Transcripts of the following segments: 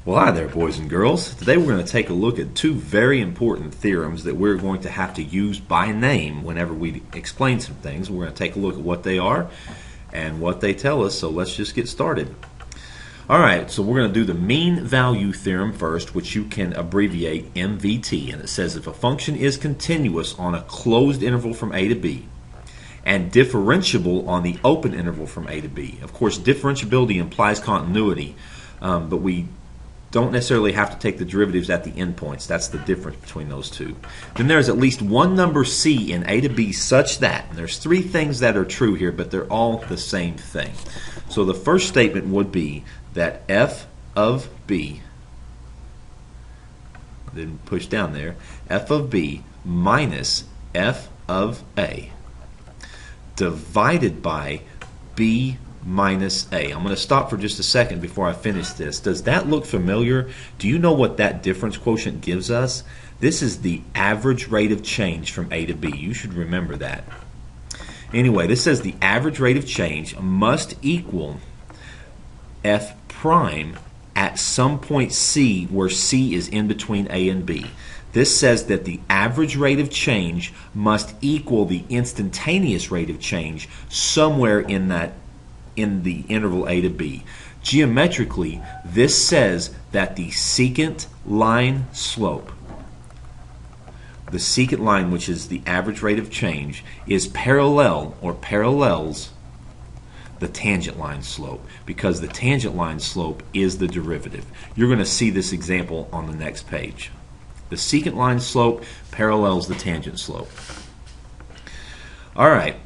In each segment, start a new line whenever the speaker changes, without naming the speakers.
Well, hi there, boys and girls. Today we're going to take a look at two very important theorems that we're going to have to use by name whenever we explain some things. We're going to take a look at what they are and what they tell us, so let's just get started. Alright, so we're going to do the mean value theorem first, which you can abbreviate MVT, and it says if a function is continuous on a closed interval from A to B and differentiable on the open interval from A to B. Of course, differentiability implies continuity, but we don't necessarily have to take the derivatives at the endpoints. That's the difference between those two. Then there's at least one number C in A to B such that, and there's three things that are true here, but they're all the same thing. So the first statement would be that f of b, then push down there, f of b minus f of a divided by b minus a. I'm going to stop for just a second before I finish this. Does that look familiar? Do you know what that difference quotient gives us? This is the average rate of change from A to B. You should remember that. Anyway, this says the average rate of change must equal f prime at some point C where C is in between A and B. This says that the average rate of change must equal the instantaneous rate of change somewhere in the interval A to B. Geometrically, this says that the secant line slope, the secant line, which is the average rate of change, is parallel or parallels the tangent line slope, because the tangent line slope is the derivative. You're going to see this example on the next page. The secant line slope parallels the tangent slope. Alright,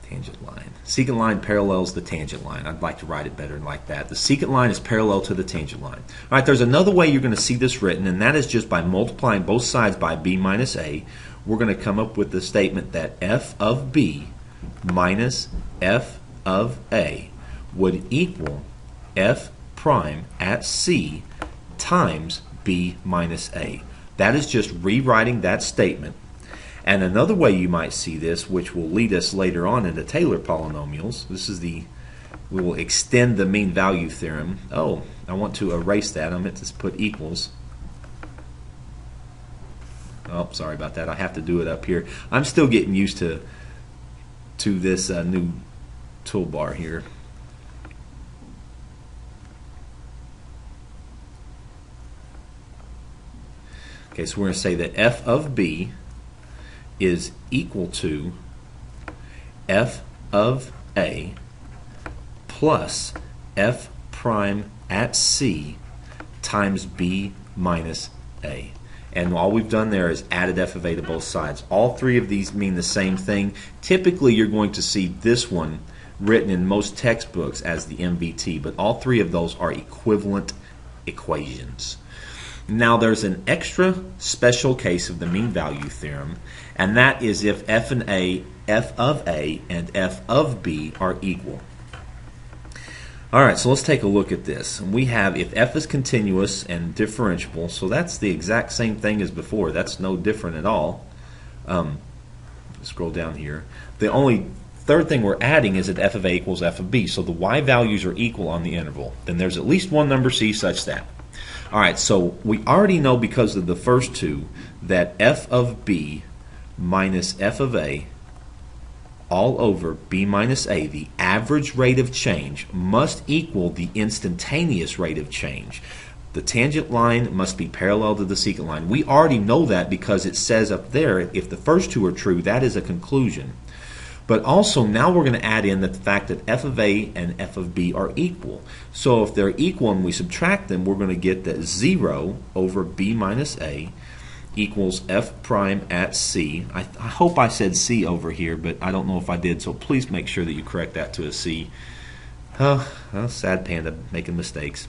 tangent line. Secant line parallels the tangent line. I'd like to write it better like that. The secant line is parallel to the tangent line. Alright, there's another way you're going to see this written, and that is just by multiplying both sides by b minus a. We're going to come up with the statement that f of b minus f of a would equal f prime at C times b minus a. That is just rewriting that statement. And another way you might see this, which will lead us later on into Taylor polynomials, we will extend the mean value theorem. Oh, I want to erase that. I meant to put equals. Oh, sorry about that. I have to do it up here. I'm still getting used to this new toolbar here. Okay, so we're going to say that f of b is equal to f of a plus f prime at C times b minus a. And all we've done there is added f of a to both sides. All three of these mean the same thing. Typically, you're going to see this one written in most textbooks as the MVT, but all three of those are equivalent equations. Now, there's an extra special case of the mean value theorem, and that is if f of a and f of b are equal. Alright, so let's take a look at this. We have if f is continuous and differentiable, so that's the exact same thing as before. That's no different at all. Scroll down here. The only third thing we're adding is that f of a equals f of b, so the y values are equal on the interval. Then there's at least one number C such that. Alright, so we already know because of the first two that f of b minus f of a all over b minus a, the average rate of change, must equal the instantaneous rate of change. The tangent line must be parallel to the secant line. We already know that because it says up there, if the first two are true, that is a conclusion. But also now we're going to add in the fact that f of a and f of b are equal. So if they're equal and we subtract them, we're going to get that 0 over b minus a equals f prime at C. I hope I said C over here, but I don't know if I did, so please make sure that you correct that to a C. Sad panda, making mistakes.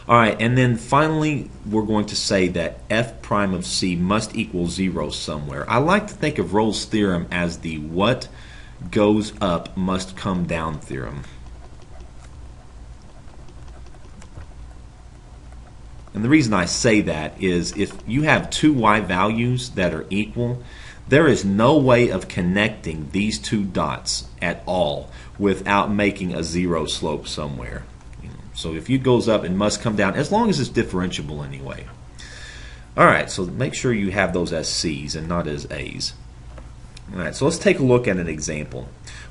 Alright, and then finally we're going to say that f prime of C must equal 0 somewhere. I like to think of Rolle's theorem as the what goes up must come down theorem. And the reason I say that is if you have two y values that are equal, there is no way of connecting these two dots at all without making a zero slope somewhere. So if u goes up, it must come down, as long as it's differentiable anyway. All right, so make sure you have those as C's and not as A's. All right, so let's take a look at an example.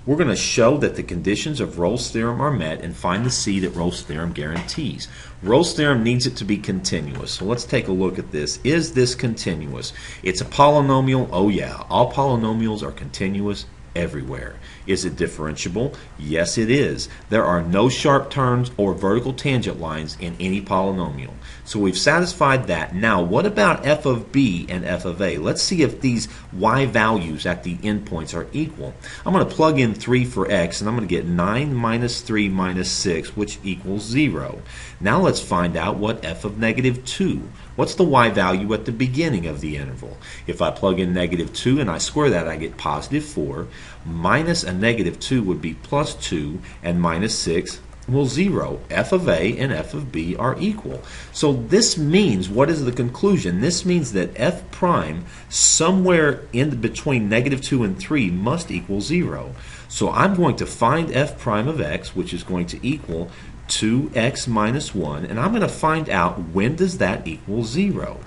We're going to show that the conditions of Rolle's theorem are met and find the C that Rolle's theorem guarantees. Rolle's theorem needs it to be continuous. So let's take a look at this. Is this continuous? It's a polynomial. Oh yeah, all polynomials are continuous everywhere. Is it differentiable? Yes, it is. There are no sharp turns or vertical tangent lines in any polynomial. So we've satisfied that. Now, what about f of b and f of a? Let's see if these y values at the endpoints are equal. I'm going to plug in 3 for x, and I'm going to get 9 minus 3 minus 6, which equals 0. Now let's find out what f of negative 2. What's the y value at the beginning of the interval? If I plug in negative 2 and I square that, I get positive 4. Minus a negative 2 would be plus 2, and minus 6, well, 0. F of a and f of b are equal. So this means, what is the conclusion? This means that f prime somewhere in between negative 2 and 3 must equal 0. So I'm going to find f prime of x, which is going to equal 2x minus 1, and I'm going to find out when does that equal 0.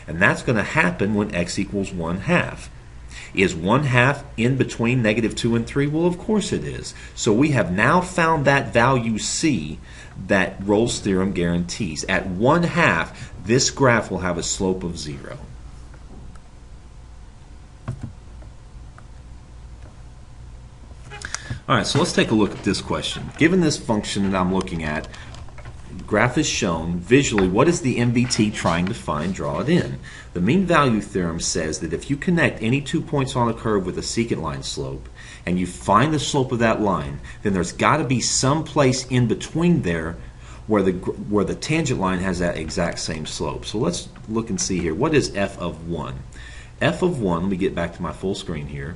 And that's going to happen when x equals 1/2. Is 1/2 in between negative 2 and 3? Well, of course it is. So we have now found that value C that Rolle's theorem guarantees. At 1/2, this graph will have a slope of 0. All right, so let's take a look at this question. Given this function that I'm looking at, the graph is shown visually. What is the MVT trying to find? Draw it in. The mean value theorem says that if you connect any 2 points on a curve with a secant line slope and you find the slope of that line, then there's got to be some place in between there where the tangent line has that exact same slope. So let's look and see here. What is f of 1? F of 1, let me get back to my full screen here.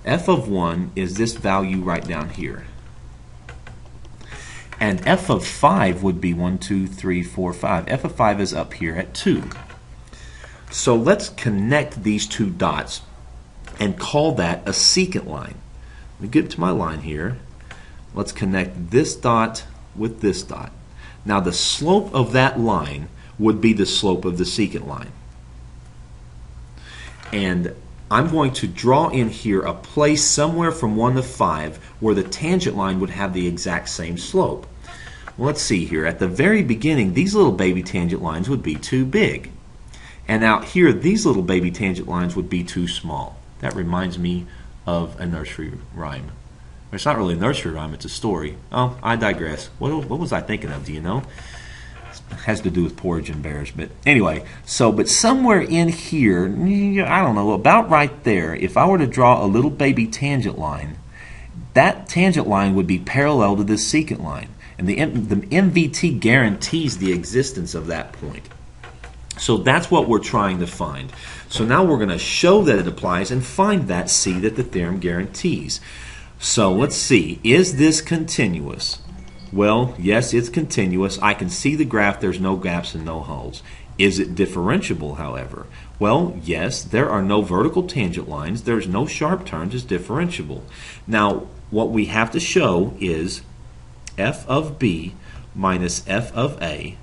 F of 1 is this value right down here. And f of 5 would be 1, 2, 3, 4, 5. F of 5 is up here at 2. So let's connect these two dots and call that a secant line. Let me get to my line here. Let's connect this dot with this dot. Now the slope of that line would be the slope of the secant line. And I'm going to draw in here a place somewhere from 1 to 5 where the tangent line would have the exact same slope. Well, let's see here. At the very beginning, these little baby tangent lines would be too big. And out here, these little baby tangent lines would be too small. That reminds me of a nursery rhyme. It's not really a nursery rhyme, it's a story. Oh, I digress. What was I thinking of, do you know? It has to do with porridge and bears, but anyway, but somewhere in here, I don't know, about right there, if I were to draw a little baby tangent line, that tangent line would be parallel to this secant line, and the MVT guarantees the existence of that point. So that's what we're trying to find. So now we're going to show that it applies and find that C that the theorem guarantees. So let's see, is this continuous? Well, yes, it's continuous. I can see the graph. There's no gaps and no holes. Is it differentiable, however? Well, yes, there are no vertical tangent lines. There's no sharp turns. It's differentiable. Now, what we have to show is f of b minus f of a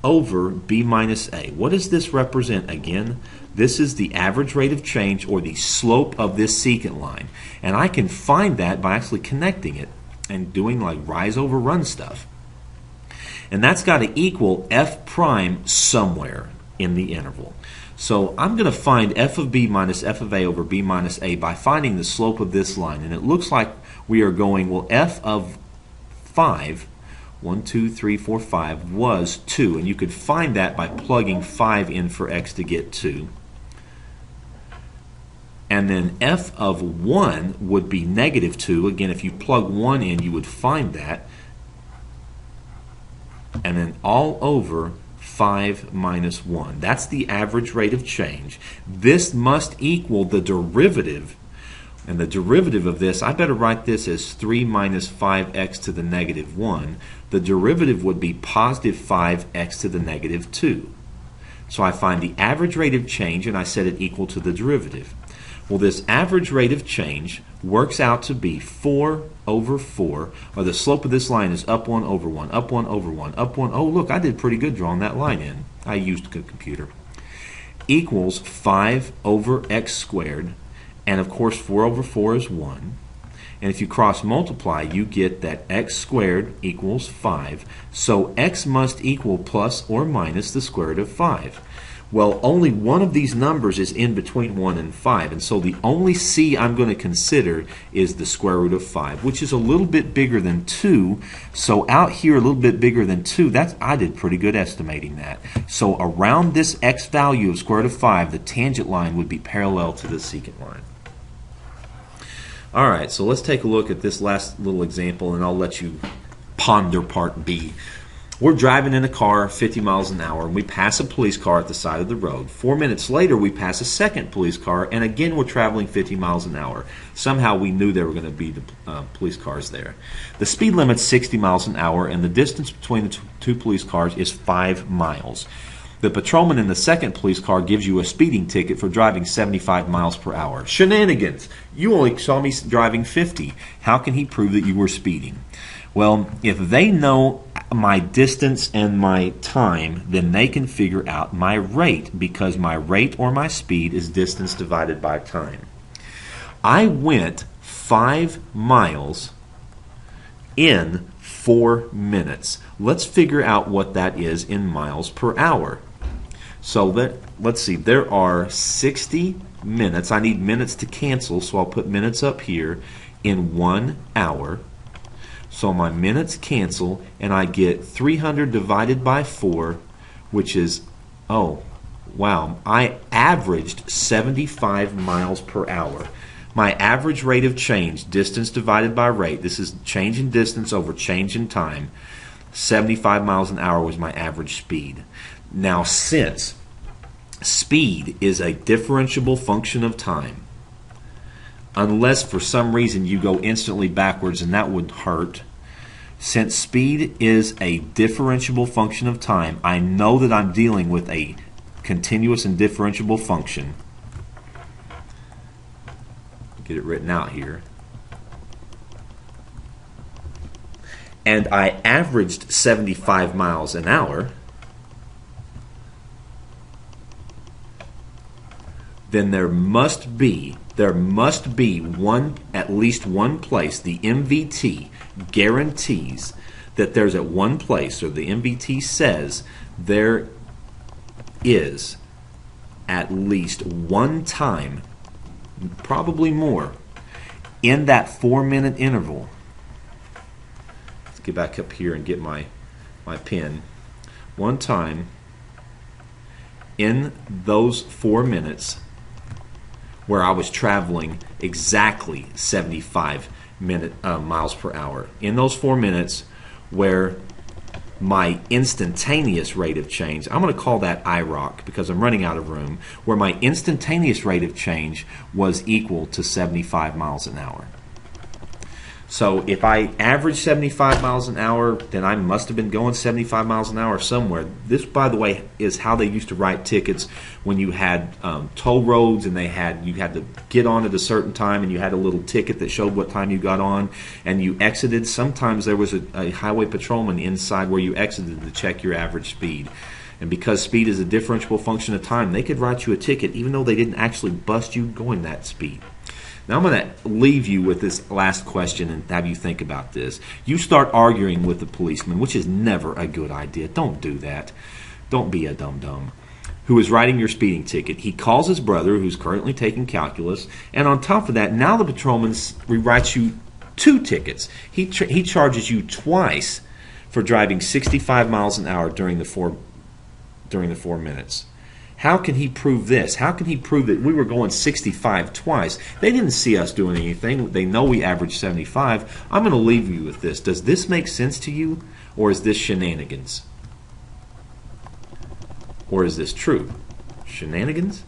over b minus a. What does this represent again? This is the average rate of change, or the slope of this secant line. And I can find that by actually connecting it and doing like rise over run stuff. And that's got to equal f prime somewhere in the interval. So I'm going to find f of b minus f of a over b minus a by finding the slope of this line. And it looks like we are going, well, f of 5, 1, 2, 3, 4, 5 was 2. And you could find that by plugging 5 in for x to get 2. And then f of 1 would be negative 2. Again, if you plug 1 in, you would find that. And then all over 5 minus 1. That's the average rate of change. This must equal the derivative. And the derivative of this, I better write this as 3 minus 5x to the negative 1. The derivative would be positive 5x to the negative 2. So I find the average rate of change, and I set it equal to the derivative. Well, this average rate of change works out to be 4 over 4, or the slope of this line is up 1 over 1, up 1 over 1, up 1. Oh, look, I did pretty good drawing that line in. I used a computer. Equals 5 over x squared, and of course 4 over 4 is 1. And if you cross multiply, you get that x squared equals 5. So x must equal plus or minus the square root of 5. Well, only one of these numbers is in between 1 and 5, and so the only c I'm going to consider is the square root of 5, which is a little bit bigger than 2. So out here, a little bit bigger than 2, I did pretty good estimating that. So around this x value of square root of 5, the tangent line would be parallel to the secant line. All right, so let's take a look at this last little example, and I'll let you ponder part B. We're driving in a car 50 miles an hour, and we pass a police car at the side of the road. 4 minutes later, we pass a second police car, and again, we're traveling 50 miles an hour. Somehow, we knew there were going to be the police cars there. The speed limit's 60 miles an hour, and the distance between the two police cars is 5 miles. The patrolman in the second police car gives you a speeding ticket for driving 75 miles per hour. Shenanigans! You only saw me driving 50. How can he prove that you were speeding? Well, if they know my distance and my time, then they can figure out my rate, because my rate or my speed is distance divided by time. I went 5 miles in 4 minutes. Let's figure out what that is in miles per hour. So let's see, there are 60 minutes. I need minutes to cancel, so I'll put minutes up here in 1 hour. So my minutes cancel, and I get 300 divided by 4, which is, oh, wow, I averaged 75 miles per hour. My average rate of change, distance divided by rate, this is change in distance over change in time, 75 miles an hour was my average speed. Now, since speed is a differentiable function of time, unless for some reason you go instantly backwards, and that would hurt. Since speed is a differentiable function of time, I know that I'm dealing with a continuous and differentiable function. Get it written out here. And I averaged 75 miles an hour. Then there must be at least one place. The MVT guarantees that there's at one place, or the MVT says there is at least one time, probably more, in that 4-minute interval. Let's get back up here and get my pen. One time in those 4 minutes where I was traveling exactly 75 miles per hour. In those 4 minutes where my instantaneous rate of change, I'm going to call that IROC because I'm running out of room, where my instantaneous rate of change was equal to 75 miles an hour. So if I average 75 miles an hour, then I must have been going 75 miles an hour somewhere. This, by the way, is how they used to write tickets when you had toll roads, and you had to get on at a certain time, and you had a little ticket that showed what time you got on, and you exited. Sometimes there was a highway patrolman inside where you exited to check your average speed. And because speed is a differentiable function of time, they could write you a ticket even though they didn't actually bust you going that speed. Now I'm going to leave you with this last question and have you think about this. You start arguing with the policeman, which is never a good idea. Don't do that. Don't be a dum-dum. Who is writing your speeding ticket. He calls his brother, who's currently taking calculus, and on top of that, now the patrolman rewrites you 2 tickets. He charges you twice for driving 65 miles an hour during the 4 minutes. How can he prove this? How can he prove that we were going 65 twice? They didn't see us doing anything. They know we averaged 75. I'm going to leave you with this. Does this make sense to you, or is this shenanigans? Or is this true? Shenanigans?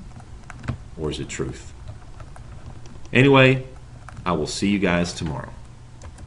Or is it truth? Anyway, I will see you guys tomorrow.